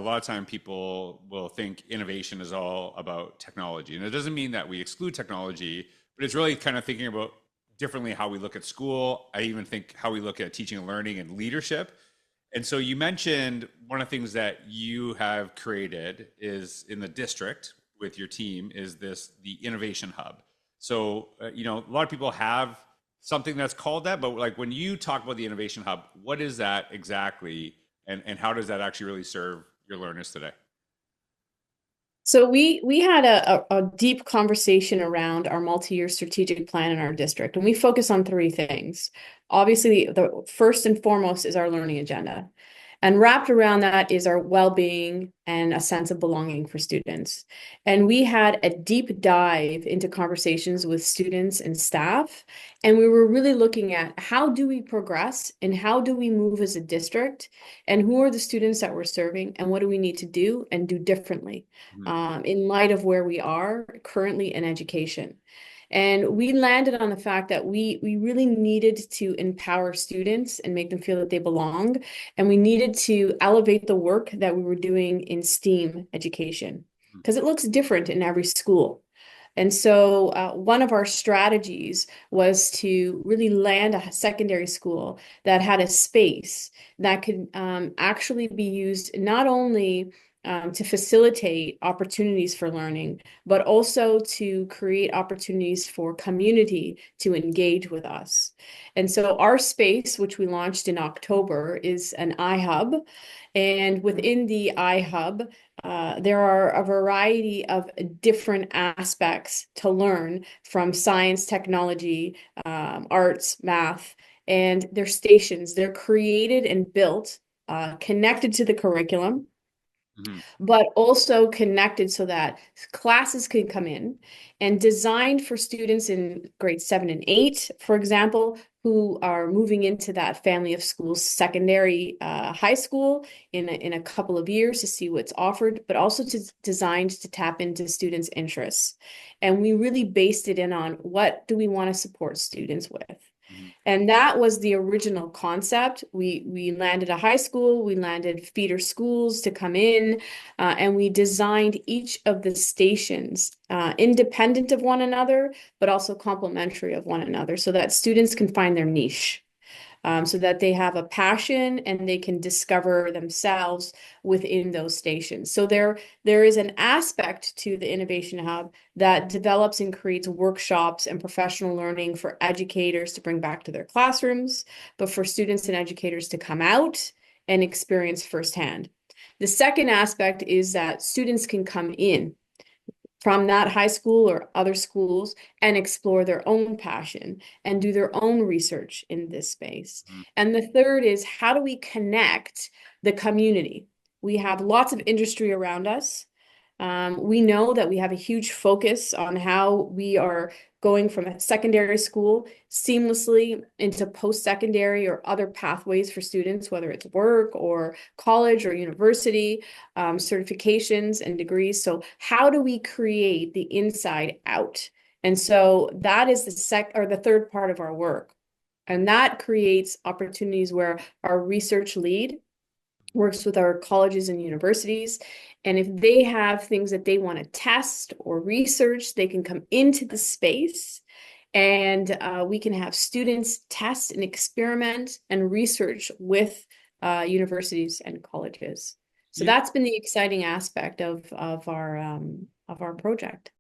a lot of time people will think innovation is all about technology. And it doesn't mean that we exclude technology, but it's really kind of thinking about differently how we look at school. I even think how we look at teaching and learning and leadership. And so you mentioned one of the things that you have created is in the district with your team is the Innovation Hub. So, a lot of people have something that's called that, but like when you talk about the Innovation Hub, what is that exactly? And how does that actually really serve your learners today? So we had a deep conversation around our multi-year strategic plan in our district, and we focus on three things. Obviously, the first and foremost is our learning agenda. And wrapped around that is our well-being and a sense of belonging for students. And we had a deep dive into conversations with students and staff. And we were really looking at how do we progress and how do we move as a district and who are the students that we're serving and what do we need to do and do differently Mhm. in light of where we are currently in education. And we landed on the fact that we really needed to empower students and make them feel that they belong. And we needed to elevate the work that we were doing in STEAM education because it looks different in every school. And so one of our strategies was to really land a secondary school that had a space that could actually be used not only to facilitate opportunities for learning, but also to create opportunities for community to engage with us. And so our space, which we launched in October, is an iHub. And within the iHub, there are a variety of different aspects to learn from science, technology, arts, math, and they're stations. They're created and built, connected to the curriculum Mhm. but also connected so that classes can come in and designed for students in grade 7 and 8, for example, who are moving into that family of schools, secondary high school in a couple of years to see what's offered, but also designed to tap into students' interests. And we really based it in on what do we want to support students with. Mhm. And that was the original concept. We landed a high school, we landed feeder schools to come in, and we designed each of the stations independent of one another, but also complementary of one another so that students can find their niche so that they have a passion and they can discover themselves within those stations. So there is an aspect to the Innovation Hub that develops and creates workshops and professional learning for educators to bring back to their classrooms, but for students and educators to come out and experience firsthand. The second aspect is that students can come in from that high school or other schools and explore their own passion and do their own research in this space. Mhm. And the third is how do we connect the community? We have lots of industry around us. We know that we have a huge focus on how we are going from a secondary school seamlessly into post-secondary or other pathways for students, whether it's work or college or university, certifications and degrees. So how do we create the inside out? And so that is the third part of our work. And that creates opportunities where our research lead works with our colleges and universities. And if they have things that they want to test or research, they can come into the space and we can have students test and experiment and research with universities and colleges. So You, that's been the exciting aspect of our project.